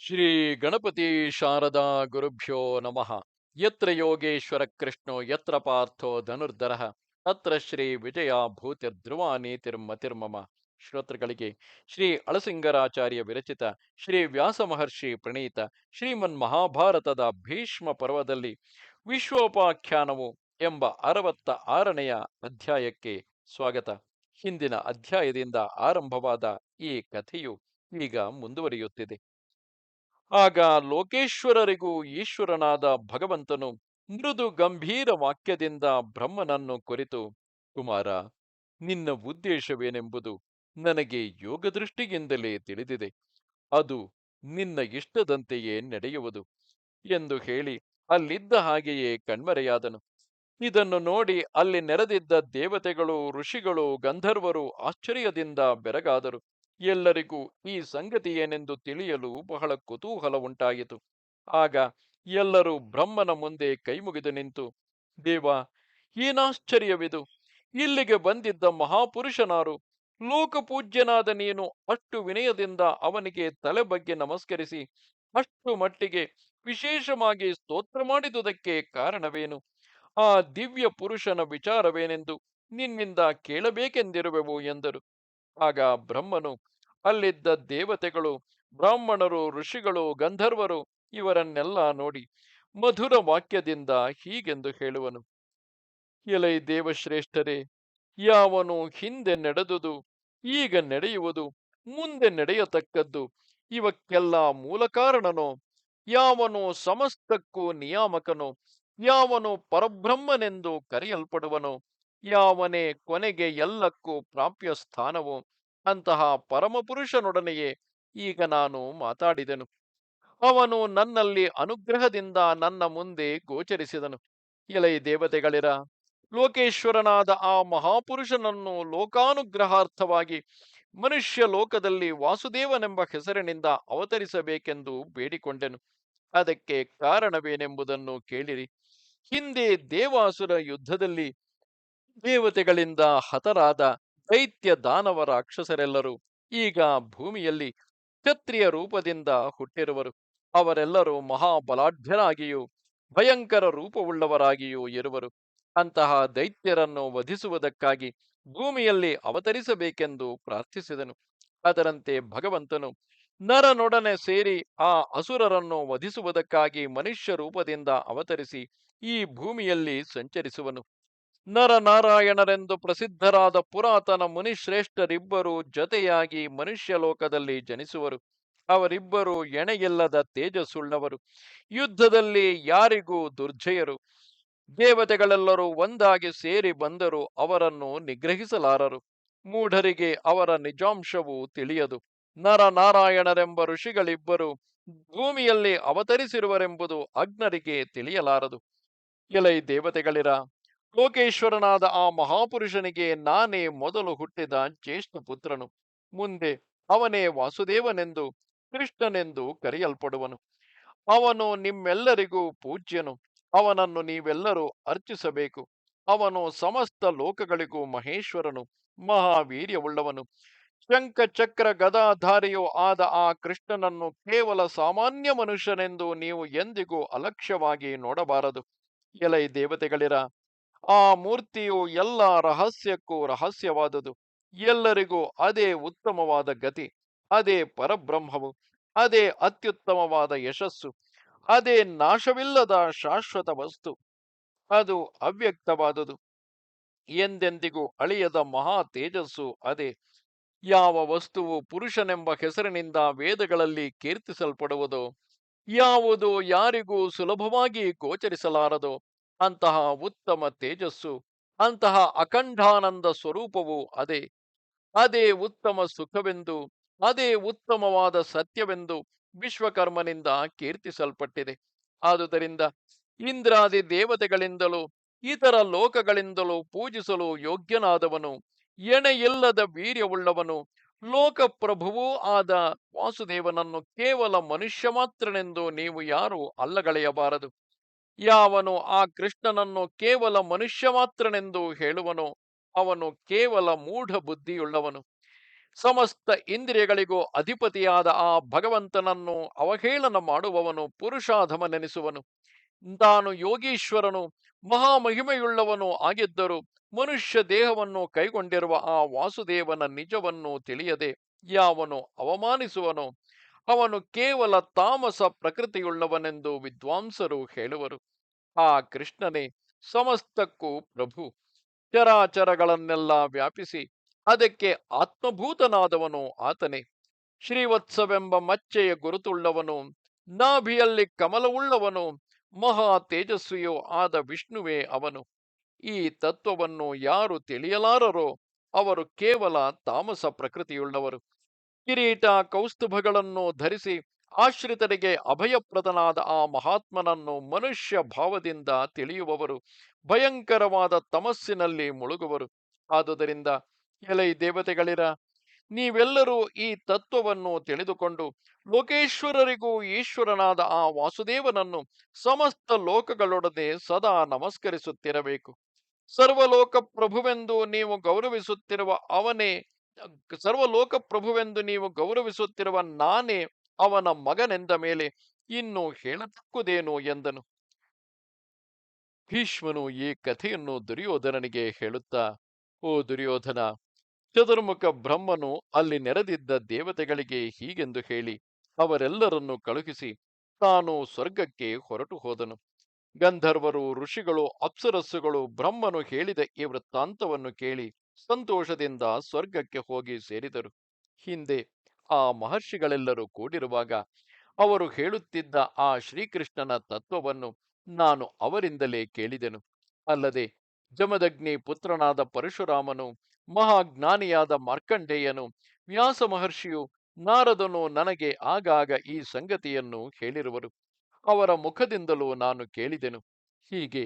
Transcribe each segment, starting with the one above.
ಶ್ರೀ ಗಣಪತಿ ಶಾರದಾ ಗುರುಭ್ಯೋ ನಮಃ. ಯತ್ರ ಯೋಗೇಶ್ವರ ಕೃಷ್ಣೋ ಯತ್ರ ಪಾರ್ಥೋ ಧನುರ್ಧರಃ ತತ್ರ ಶ್ರೀ ವಿಜಯ ಭೂತಿರ್ಧ್ರುವ ನೀತಿರ್ಮತಿರ್ಮಮ. ಶ್ರೋತೃಗಳಿಗೆ ಶ್ರೀ ಅಳಸಿಂಗರಾಚಾರ್ಯ ವಿರಚಿತ ಶ್ರೀ ವ್ಯಾಸ ಮಹರ್ಷಿ ಪ್ರಣೀತ ಶ್ರೀಮನ್ ಮಹಾಭಾರತದ ಭೀಷ್ಮ ಪರ್ವದಲ್ಲಿ ವಿಶ್ವೋಪಾಖ್ಯಾನವು ಎಂಬ 66ನೆಯ ಅಧ್ಯಾಯಕ್ಕೆ ಸ್ವಾಗತ. ಹಿಂದಿನ ಅಧ್ಯಾಯದಿಂದ ಆರಂಭವಾದ ಈ ಕಥೆಯು ಈಗ ಮುಂದುವರಿಯುತ್ತಿದೆ. ಆಗ ಲೋಕೇಶ್ವರರಿಗೂ ಈಶ್ವರನಾದ ಭಗವಂತನು ಮೃದು ಗಂಭೀರ ವಾಕ್ಯದಿಂದ ಬ್ರಹ್ಮನನ್ನು ಕುರಿತು, ಕುಮಾರ, ನಿನ್ನ ಉದ್ದೇಶವೇನೆಂಬುದು ನನಗೆ ಯೋಗದೃಷ್ಟಿಯಿಂದಲೇ ತಿಳಿದಿದೆ. ಅದು ನಿನ್ನ ಇಷ್ಟದಂತೆಯೇ ನಡೆಯುವುದು ಎಂದು ಹೇಳಿ ಅಲ್ಲಿದ್ದ ಹಾಗೆಯೇ ಕಣ್ಮರೆಯಾದನು. ಇದನ್ನು ನೋಡಿ ಅಲ್ಲಿ ನೆರೆದಿದ್ದ ದೇವತೆಗಳು, ಋಷಿಗಳು, ಗಂಧರ್ವರು ಆಶ್ಚರ್ಯದಿಂದ ಬೆರಗಾದರು. ಎಲ್ಲರಿಗೂ ಈ ಸಂಗತಿ ಏನೆಂದು ತಿಳಿಯಲು ಬಹಳ ಕುತೂಹಲ ಉಂಟಾಯಿತು. ಆಗ ಎಲ್ಲರೂ ಬ್ರಹ್ಮನ ಮುಂದೆ ಕೈಮುಗಿದು ನಿಂತು, ದೇವ, ಏನಾಶ್ಚರ್ಯವಿದು? ಇಲ್ಲಿಗೆ ಬಂದಿದ್ದ ಮಹಾಪುರುಷನಾರು? ಲೋಕಪೂಜ್ಯನಾದ ನೀನು ಅಷ್ಟು ವಿನಯದಿಂದ ಅವನಿಗೆ ತಲೆ ಬಗ್ಗೆ ನಮಸ್ಕರಿಸಿ ಅಷ್ಟು ಮಟ್ಟಿಗೆ ವಿಶೇಷವಾಗಿ ಸ್ತೋತ್ರ ಮಾಡಿದುದಕ್ಕೆ ಕಾರಣವೇನು? ಆ ದಿವ್ಯ ಪುರುಷನ ವಿಚಾರವೇನೆಂದು ನಿನ್ನಿಂದ ಕೇಳಬೇಕೆಂದಿರುವೆವು ಎಂದರು. ಆಗ ಬ್ರಹ್ಮನು ಅಲ್ಲಿದ್ದ ದೇವತೆಗಳು, ಬ್ರಾಹ್ಮಣರು, ಋಷಿಗಳು, ಗಂಧರ್ವರು ಇವರನ್ನೆಲ್ಲ ನೋಡಿ ಮಧುರ ವಾಕ್ಯದಿಂದ ಹೀಗೆಂದು ಹೇಳುವನು. ಎಲೈ ದೇವಶ್ರೇಷ್ಠರೇ, ಯಾವನು ಹಿಂದೆ ನಡೆದುದು, ಈಗ ನಡೆಯುವುದು, ಮುಂದೆ ನಡೆಯತಕ್ಕದ್ದು ಇವಕ್ಕೆಲ್ಲ ಮೂಲ ಕಾರಣನೋ, ಯಾವನು ಸಮಸ್ತಕ್ಕೂ ನಿಯಾಮಕನೋ, ಯಾವನು ಪರಬ್ರಹ್ಮನೆಂದು ಕರೆಯಲ್ಪಡುವನೋ, ಯಾವನೇ ಕೊನೆಗೆ ಎಲ್ಲಕ್ಕೂ ಪ್ರಾಪ್ಯ ಸ್ಥಾನವೋ, ಅಂತಹ ಪರಮಪುರುಷನೊಡನೆಯೇ ಈಗ ನಾನು ಮಾತಾಡಿದೆನು. ಅವನು ನನ್ನಲ್ಲಿ ಅನುಗ್ರಹದಿಂದ ನನ್ನ ಮುಂದೆ ಗೋಚರಿಸಿದನು. ಎಲೈ ದೇವತೆಗಳಿರ, ಲೋಕೇಶ್ವರನಾದ ಆ ಮಹಾಪುರುಷನನ್ನು ಲೋಕಾನುಗ್ರಹಾರ್ಥವಾಗಿ ಮನುಷ್ಯ ಲೋಕದಲ್ಲಿ ವಾಸುದೇವನೆಂಬ ಹೆಸರಿನಿಂದ ಅವತರಿಸಬೇಕೆಂದು ಬೇಡಿಕೊಂಡೆನು. ಅದಕ್ಕೆ ಕಾರಣವೇನೆಂಬುದನ್ನು ಕೇಳಿರಿ. ಹಿಂದೆ ದೇವಾಸುರ ಯುದ್ಧದಲ್ಲಿ ದೇವತೆಗಳಿಂದ ಹತರಾದ ದೈತ್ಯ ದಾನವ ರಾಕ್ಷಸರೆಲ್ಲರೂ ಈಗ ಭೂಮಿಯಲ್ಲಿ ಕ್ಷತ್ರಿಯ ರೂಪದಿಂದ ಹುಟ್ಟಿರುವರು. ಅವರೆಲ್ಲರೂ ಮಹಾಬಲಾಢ್ಯರಾಗಿಯೂ ಭಯಂಕರ ರೂಪವುಳ್ಳವರಾಗಿಯೂ ಇರುವರು. ಅಂತಹ ದೈತ್ಯರನ್ನು ವಧಿಸುವುದಕ್ಕಾಗಿ ಭೂಮಿಯಲ್ಲಿ ಅವತರಿಸಬೇಕೆಂದು ಪ್ರಾರ್ಥಿಸಿದನು. ಅದರಂತೆ ಭಗವಂತನು ನರನೊಡನೆ ಸೇರಿ ಆ ಅಸುರರನ್ನು ವಧಿಸುವುದಕ್ಕಾಗಿ ಮನುಷ್ಯ ರೂಪದಿಂದ ಅವತರಿಸಿ ಈ ಭೂಮಿಯಲ್ಲಿ ಸಂಚರಿಸುವನು. ನರನಾರಾಯಣರೆಂದು ಪ್ರಸಿದ್ಧರಾದ ಪುರಾತನ ಮುನಿಶ್ರೇಷ್ಠರಿಬ್ಬರು ಜೊತೆಯಾಗಿ ಮನುಷ್ಯ ಲೋಕದಲ್ಲಿ ಜನಿಸುವರು. ಅವರಿಬ್ಬರು ಎಣೆಯಿಲ್ಲದ ತೇಜಸ್ಸುಳ್ಳವರು, ಯುದ್ಧದಲ್ಲಿ ಯಾರಿಗೂ ದುರ್ಜಯರು. ದೇವತೆಗಳೆಲ್ಲರೂ ಒಂದಾಗಿ ಸೇರಿ ಬಂದರೂ ಅವರನ್ನು ನಿಗ್ರಹಿಸಲಾರರು. ಮೂಢರಿಗೆ ಅವರ ನಿಜಾಂಶವು ತಿಳಿಯದು. ನರನಾರಾಯಣರೆಂಬ ಋಷಿಗಳಿಬ್ಬರು ಭೂಮಿಯಲ್ಲಿ ಅವತರಿಸಿರುವರೆಂಬುದು ಅಜ್ಞರಿಗೆ ತಿಳಿಯಲಾರದು. ಎಲೈ ದೇವತೆಗಳಿರ, ಲೋಕೇಶ್ವರನಾದ ಆ ಮಹಾಪುರುಷನಿಗೆ ನಾನೇ ಮೊದಲು ಹುಟ್ಟಿದ ಜ್ಯೇಷ್ಠ ಪುತ್ರನು. ಮುಂದೆ ಅವನೇ ವಾಸುದೇವನೆಂದು, ಕೃಷ್ಣನೆಂದು ಕರೆಯಲ್ಪಡುವನು. ಅವನು ನಿಮ್ಮೆಲ್ಲರಿಗೂ ಪೂಜ್ಯನು. ಅವನನ್ನು ನೀವೆಲ್ಲರೂ ಅರ್ಚಿಸಬೇಕು. ಅವನು ಸಮಸ್ತ ಲೋಕಗಳಿಗೂ ಮಹೇಶ್ವರನು, ಮಹಾವೀರ್ಯವುಳ್ಳವನು. ಶಂಖ ಚಕ್ರ ಗದಾಧಾರಿಯೂ ಆದ ಆ ಕೃಷ್ಣನನ್ನು ಕೇವಲ ಸಾಮಾನ್ಯ ಮನುಷ್ಯನೆಂದು ನೀವು ಎಂದಿಗೂ ಅಲಕ್ಷ್ಯವಾಗಿ ನೋಡಬಾರದು. ಎಲೈ ದೇವತೆಗಳಿರ, ಆ ಮೂರ್ತಿಯು ಎಲ್ಲ ರಹಸ್ಯಕ್ಕೂ ರಹಸ್ಯವಾದುದು. ಎಲ್ಲರಿಗೂ ಅದೇ ಉತ್ತಮವಾದ ಗತಿ, ಅದೇ ಪರಬ್ರಹ್ಮವು, ಅದೇ ಅತ್ಯುತ್ತಮವಾದ ಯಶಸ್ಸು, ಅದೇ ನಾಶವಿಲ್ಲದ ಶಾಶ್ವತ ವಸ್ತು. ಅದು ಅವ್ಯಕ್ತವಾದುದು, ಎಂದೆಂದಿಗೂ ಅಳಿಯದ ಮಹಾ ತೇಜಸ್ಸು ಅದೇ. ಯಾವ ವಸ್ತುವು ಪುರುಷನೆಂಬ ಹೆಸರಿನಿಂದ ವೇದಗಳಲ್ಲಿ ಕೀರ್ತಿಸಲ್ಪಡುವುದೋ, ಯಾವುದು ಯಾರಿಗೂ ಸುಲಭವಾಗಿ ಗೋಚರಿಸಲಾರದೋ, ಅಂತಹ ಉತ್ತಮ ತೇಜಸ್ಸು, ಅಂತಹ ಅಖಂಡಾನಂದ ಸ್ವರೂಪವು ಅದೇ. ಅದೇ ಉತ್ತಮ ಸುಖವೆಂದು, ಅದೇ ಉತ್ತಮವಾದ ಸತ್ಯವೆಂದು ವಿಶ್ವಕರ್ಮನಿಂದ ಕೀರ್ತಿಸಲ್ಪಟ್ಟಿದೆ. ಆದುದರಿಂದ ಇಂದ್ರಾದಿ ದೇವತೆಗಳಿಂದಲೂ ಇತರ ಲೋಕಗಳಿಂದಲೂ ಪೂಜಿಸಲು ಯೋಗ್ಯನಾದವನು, ಎಣೆಯಿಲ್ಲದ ವೀರ್ಯವುಳ್ಳವನು, ಲೋಕಪ್ರಭುವೂ ಆದ ವಾಸುದೇವನನ್ನು ಕೇವಲ ಮನುಷ್ಯ ಮಾತ್ರನೆಂದು ನೀವು ಯಾರೂ ಅಲ್ಲಗಳೆಯಬಾರದು. ಯಾವನು ಆ ಕೃಷ್ಣನನ್ನು ಕೇವಲ ಮನುಷ್ಯ ಮಾತ್ರನೆಂದು ಹೇಳುವನೋ ಅವನು ಕೇವಲ ಮೂಢ ಬುದ್ಧಿಯುಳ್ಳವನು. ಸಮಸ್ತ ಇಂದ್ರಿಯಗಳಿಗೂ ಅಧಿಪತಿಯಾದ ಆ ಭಗವಂತನನ್ನು ಅವಹೇಳನ ಮಾಡುವವನು ಪುರುಷಾಧಮನೆನಿಸುವನು. ತಾನು ಯೋಗೀಶ್ವರನು ಮಹಾಮಹಿಮೆಯುಳ್ಳವನು ಆಗಿದ್ದರೂ ಮನುಷ್ಯ ದೇಹವನ್ನು ಕೈಗೊಂಡಿರುವ ಆ ವಾಸುದೇವನ ನಿಜವನ್ನು ತಿಳಿಯದೆ ಯಾವನು ಅವಮಾನಿಸುವನೋ ಅವನು ಕೇವಲ ತಾಮಸ ಪ್ರಕೃತಿಯುಳ್ಳವನೆಂದು ವಿದ್ವಾಂಸರು ಹೇಳುವರು. ಆ ಕೃಷ್ಣನೇ ಸಮಸ್ತಕ್ಕೂ ಪ್ರಭು. ಚರಾಚರಗಳನ್ನೆಲ್ಲ ವ್ಯಾಪಿಸಿ ಅದಕ್ಕೆ ಆತ್ಮಭೂತನಾದವನು ಆತನೇ. ಶ್ರೀವತ್ಸವೆಂಬ ಮಚ್ಚೆಯ ಗುರುತುಳ್ಳವನು, ನಾಭಿಯಲ್ಲಿ ಕಮಲವುಳ್ಳವನು, ಮಹಾ ತೇಜಸ್ವಿಯೂ ಆದ ವಿಷ್ಣುವೇ ಅವನು. ಈ ತತ್ವವನ್ನು ಯಾರು ತಿಳಿಯಲಾರರೋ ಅವರು ಕೇವಲ ತಾಮಸ ಪ್ರಕೃತಿಯುಳ್ಳವರು. ಕಿರೀಟ ಕೌಸ್ತುಭಗಳನ್ನು ಧರಿಸಿ ಆಶ್ರಿತರಿಗೆ ಅಭಯಪ್ರದನಾದ ಆ ಮಹಾತ್ಮನನ್ನು ಮನುಷ್ಯ ಭಾವದಿಂದ ತಿಳಿಯುವವರು ಭಯಂಕರವಾದ ತಮಸ್ಸಿನಲ್ಲಿ ಮುಳುಗುವರು. ಆದುದರಿಂದ ಎಲೈ ದೇವತೆಗಳಿರ, ನೀವೆಲ್ಲರೂ ಈ ತತ್ವವನ್ನು ತಿಳಿದುಕೊಂಡು ಲೋಕೇಶ್ವರರಿಗೂ ಈಶ್ವರನಾದ ಆ ವಾಸುದೇವನನ್ನು ಸಮಸ್ತ ಲೋಕಗಳೊಡನೆ ಸದಾ ನಮಸ್ಕರಿಸುತ್ತಿರಬೇಕು. ಸರ್ವಲೋಕ ಪ್ರಭುವೆಂದು ನೀವು ಗೌರವಿಸುತ್ತಿರುವ ಅವನೇ ಸರ್ವಲೋಕ ಪ್ರಭುವೆಂದು ನೀವು ಗೌರವಿಸುತ್ತಿರುವ ನಾನೇ ಅವನ ಮಗನೆಂದ ಮೇಲೆ ಇನ್ನು ಹೇಳತಕ್ಕುದೇನು ಎಂದನು. ಭೀಷ್ಮನು ಈ ಕಥೆಯನ್ನು ದುರ್ಯೋಧನನಿಗೆ ಹೇಳುತ್ತಾ, ಓ ದುರ್ಯೋಧನ, ಚತುರ್ಮುಖ ಬ್ರಹ್ಮನು ಅಲ್ಲಿ ನೆರೆದಿದ್ದ ದೇವತೆಗಳಿಗೆ ಹೀಗೆಂದು ಹೇಳಿ ಅವರೆಲ್ಲರನ್ನು ಕಳುಹಿಸಿ ತಾನು ಸ್ವರ್ಗಕ್ಕೆ ಹೊರಟು ಹೋದನು. ಗಂಧರ್ವರು, ಋಷಿಗಳು, ಅಪ್ಸರಸ್ಸುಗಳು ಬ್ರಹ್ಮನು ಹೇಳಿದ ಈ ವೃತ್ತಾಂತವನ್ನು ಕೇಳಿ ಸಂತೋಷದಿಂದ ಸ್ವರ್ಗಕ್ಕೆ ಹೋಗಿ ಸೇರಿದರು. ಹಿಂದೆ ಆ ಮಹರ್ಷಿಗಳೆಲ್ಲರೂ ಕೂಡಿರುವಾಗ ಅವರು ಹೇಳುತ್ತಿದ್ದ ಆ ಶ್ರೀಕೃಷ್ಣನ ತತ್ವವನ್ನು ನಾನು ಅವರಿಂದಲೇ ಕೇಳಿದೆನು. ಅಲ್ಲದೆ ಜಮದಗ್ನಿ ಪುತ್ರನಾದ ಪರಶುರಾಮನು, ಮಹಾಜ್ಞಾನಿಯಾದ ಮಾರ್ಕಂಡೇಯನು, ವ್ಯಾಸ ಮಹರ್ಷಿಯು, ನಾರದನು ನನಗೆ ಆಗಾಗ ಈ ಸಂಗತಿಯನ್ನು ಹೇಳಿರುವರು. ಅವರ ಮುಖದಿಂದಲೂ ನಾನು ಕೇಳಿದೆನು. ಹೀಗೆ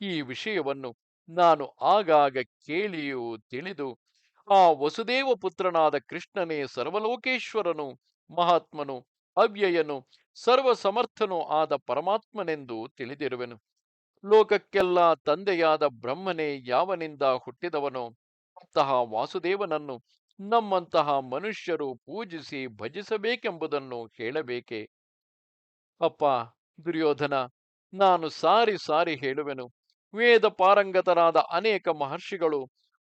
ಈ ವಿಷಯವನ್ನು ನಾನು ಆಗಾಗ ಕೇಳಿಯೂ ತಿಳಿದು ಆ ವಸುದೇವ ಪುತ್ರನಾದ ಕೃಷ್ಣನೇ ಸರ್ವಲೋಕೇಶ್ವರನು, ಮಹಾತ್ಮನು, ಅವ್ಯಯನು, ಸರ್ವಸಮರ್ಥನೂ ಆದ ಪರಮಾತ್ಮನೆಂದು ತಿಳಿದಿರುವೆನು. ಲೋಕಕ್ಕೆಲ್ಲ ತಂದೆಯಾದ ಬ್ರಹ್ಮನೇ ಯಾವನಿಂದ ಹುಟ್ಟಿದವನೋ ಅಂತಹ ವಾಸುದೇವನನ್ನು ನಮ್ಮಂತಹ ಮನುಷ್ಯರು ಪೂಜಿಸಿ ಭಜಿಸಬೇಕೆಂಬುದನ್ನು ಹೇಳಬೇಕೆ? ಅಪ್ಪ ದುರ್ಯೋಧನ, ನಾನು ಸಾರಿ ಸಾರಿ ಹೇಳುವೆನು. ವೇದ ಪಾರಂಗತರಾದ ಅನೇಕ ಮಹರ್ಷಿಗಳು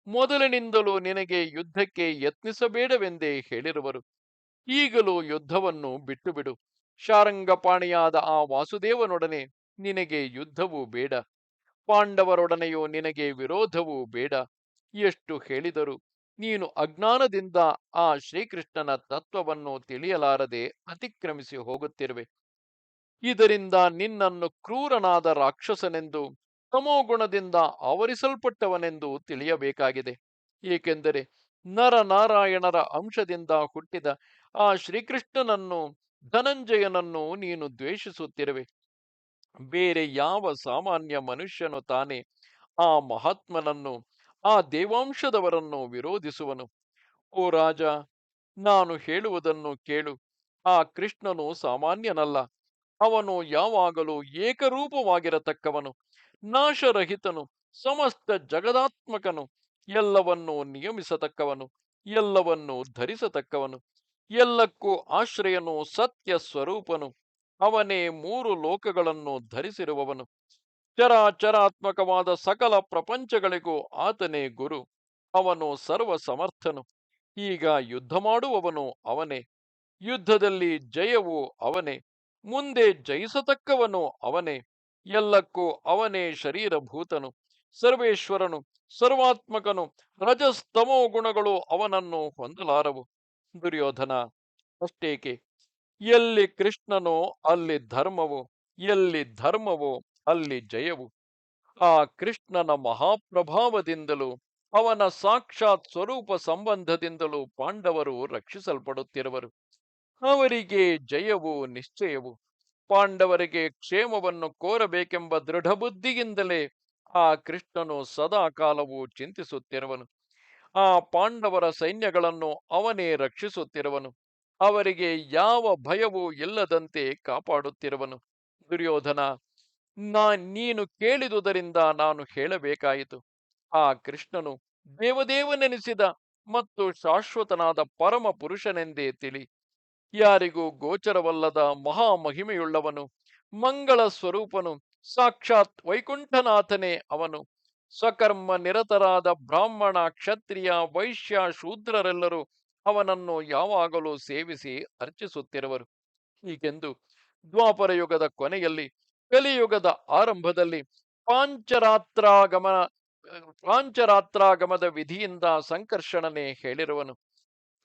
ಮೊದಲಿನಿಂದಲೂ ನಿನಗೆ ಯುದ್ಧಕ್ಕೆ ಯತ್ನಿಸಬೇಡವೆಂದೇ ಹೇಳಿರುವರು. ಈಗಲೂ ಯುದ್ಧವನ್ನು ಬಿಟ್ಟು ಬಿಡು. ಶಾರಂಗಪಾಣಿಯಾದ ಆ ವಾಸುದೇವನೊಡನೆ ನಿನಗೆ ಯುದ್ಧವೂ ಬೇಡ. ಪಾಂಡವರೊಡನೆಯೂ ನಿನಗೆ ವಿರೋಧವೂ ಬೇಡ. ಎಷ್ಟು ಹೇಳಿದರೂ ನೀನು ಅಜ್ಞಾನದಿಂದ ಆ ಶ್ರೀಕೃಷ್ಣನ ತತ್ವವನ್ನು ತಿಳಿಯಲಾರದೆ ಅತಿಕ್ರಮಿಸಿ ಹೋಗುತ್ತಿರುವೆ. ಇದರಿಂದ ನಿನ್ನನ್ನು ಕ್ರೂರನಾದ ರಾಕ್ಷಸನೆಂದು, ತಮೋಗುಣದಿಂದ ಆವರಿಸಲ್ಪಟ್ಟವನೆಂದು ತಿಳಿಯಬೇಕಾಗಿದೆ. ಏಕೆಂದರೆ ನರನಾರಾಯಣರ ಅಂಶದಿಂದ ಹುಟ್ಟಿದ ಆ ಶ್ರೀಕೃಷ್ಣನನ್ನು, ಧನಂಜಯನನ್ನು ನೀನು ದ್ವೇಷಿಸುತ್ತಿರುವೆ. ಬೇರೆ ಯಾವ ಸಾಮಾನ್ಯ ಮನುಷ್ಯನು ತಾನೇ ಆ ಮಹಾತ್ಮನನ್ನು, ಆ ದೇವಾಂಶದವರನ್ನು ವಿರೋಧಿಸುವನು? ಓ ರಾಜ, ನಾನು ಹೇಳುವುದನ್ನು ಕೇಳು. ಆ ಕೃಷ್ಣನು ಸಾಮಾನ್ಯನಲ್ಲ. ಅವನು ಯಾವಾಗಲೂ ಏಕರೂಪವಾಗಿರತಕ್ಕವನು, ನಾಶರಹಿತನು, ಸಮಸ್ತ ಜಗದಾತ್ಮಕನು, ಎಲ್ಲವನ್ನೂ ನಿಯಮಿಸತಕ್ಕವನು, ಎಲ್ಲವನ್ನೂ ಧರಿಸತಕ್ಕವನು, ಎಲ್ಲಕ್ಕೂ ಆಶ್ರಯನು, ಸತ್ಯ ಸ್ವರೂಪನು. ಅವನೇ ಮೂರು ಲೋಕಗಳನ್ನು ಧರಿಸಿರುವವನು. ಚರಾಚರಾತ್ಮಕವಾದ ಸಕಲ ಪ್ರಪಂಚಗಳಿಗೂ ಆತನೇ ಗುರು. ಅವನು ಸರ್ವ ಸಮರ್ಥನು. ಈಗ ಯುದ್ಧ ಮಾಡುವವನು ಅವನೇ. ಯುದ್ಧದಲ್ಲಿ ಜಯವೂ ಅವನೇ. ಮುಂದೆ ಜಯಿಸತಕ್ಕವನು ಅವನೇ. ಎಲ್ಲಕ್ಕೂ ಅವನೇ ಶರೀರಭೂತನು, ಸರ್ವೇಶ್ವರನು, ಸರ್ವಾತ್ಮಕನು. ರಜಸ್ತಮೋ ಗುಣಗಳು ಅವನನ್ನು ಹೊಂದಲಾರವು. ದುರ್ಯೋಧನ, ಅಷ್ಟೇಕೆ, ಎಲ್ಲಿ ಕೃಷ್ಣನೋ ಅಲ್ಲಿ ಧರ್ಮವು, ಎಲ್ಲಿ ಧರ್ಮವೋ ಅಲ್ಲಿ ಜಯವು. ಆ ಕೃಷ್ಣನ ಮಹಾಪ್ರಭಾವದಿಂದಲೂ ಅವನ ಸಾಕ್ಷಾತ್ ಸ್ವರೂಪ ಸಂಬಂಧದಿಂದಲೂ ಪಾಂಡವರು ರಕ್ಷಿಸಲ್ಪಡುತ್ತಿರುವರು. ಅವರಿಗೆ ಜಯವು ನಿಶ್ಚಯವು. ಪಾಂಡವರಿಗೆ ಕ್ಷೇಮವನ್ನು ಕೋರಬೇಕೆಂಬ ದೃಢಬುದ್ಧಿಯಿಂದಲೇ ಆ ಕೃಷ್ಣನು ಸದಾ ಕಾಲವೂ ಚಿಂತಿಸುತ್ತಿರುವನು. ಆ ಪಾಂಡವರ ಸೈನ್ಯಗಳನ್ನು ಅವನೇ ರಕ್ಷಿಸುತ್ತಿರುವನು. ಅವರಿಗೆ ಯಾವ ಭಯವೂ ಇಲ್ಲದಂತೆ ಕಾಪಾಡುತ್ತಿರುವನು. ದುರ್ಯೋಧನ, ನೀನು ಕೇಳಿದುದರಿಂದ ನಾನು ಹೇಳಬೇಕಾಯಿತು. ಆ ಕೃಷ್ಣನು ದೇವದೇವನೆನಿಸಿದ ಮತ್ತು ಶಾಶ್ವತನಾದ ಪರಮ ಪುರುಷನೆಂದೇ ತಿಳಿ. ಯಾರಿಗೂ ಗೋಚರವಲ್ಲದ ಮಹಾಮಹಿಮೆಯುಳ್ಳವನು, ಮಂಗಳ ಸ್ವರೂಪನು, ಸಾಕ್ಷಾತ್ ವೈಕುಂಠನಾಥನೇ ಅವನು. ಸ್ವಕರ್ಮ ನಿರತರಾದ ಬ್ರಾಹ್ಮಣ, ಕ್ಷತ್ರಿಯ, ವೈಶ್ಯ, ಶೂದ್ರರೆಲ್ಲರೂ ಅವನನ್ನು ಯಾವಾಗಲೂ ಸೇವಿಸಿ ಅರ್ಚಿಸುತ್ತಿರುವರು. ಹೀಗೆಂದು ದ್ವಾಪರ ಯುಗದ ಕೊನೆಯಲ್ಲಿ, ಕಲಿಯುಗದ ಆರಂಭದಲ್ಲಿ ಪಾಂಚರಾತ್ರಾಗಮ ಪಾಂಚರಾತ್ರಾಗಮದ ವಿಧಿಯಿಂದ ಸಂಕರ್ಷಣನೆ ಹೇಳಿರುವನು.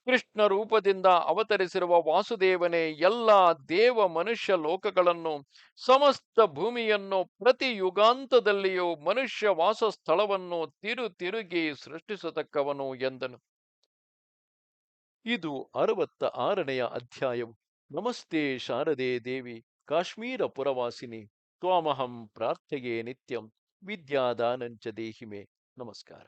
ಕೃಷ್ಣ ರೂಪದಿಂದ ಅವತರಿಸಿರುವ ವಾಸುದೇವನೇ ಎಲ್ಲ ದೇವ ಮನುಷ್ಯ ಲೋಕಗಳನ್ನು, ಸಮಸ್ತ ಭೂಮಿಯನ್ನು, ಪ್ರತಿ ಯುಗಾಂತದಲ್ಲಿಯೂ ಮನುಷ್ಯ ವಾಸಸ್ಥಳವನ್ನು ತಿರುಗಿ ಸೃಷ್ಟಿಸತಕ್ಕವನು ಎಂದನು. ಇದು 66ನೆಯ ಅಧ್ಯಾಯವು. ನಮಸ್ತೆ ಶಾರದೆ ದೇವಿ, ಕಾಶ್ಮೀರ ಪುರವಾಸಿನಿ, ತ್ವಾಮಹಂ ಪ್ರಾರ್ಥೆಯೇ ನಿತ್ಯಂ, ವಿದ್ಯಾದಾನಂಚ ದೇಹಿಮೆ. ನಮಸ್ಕಾರ.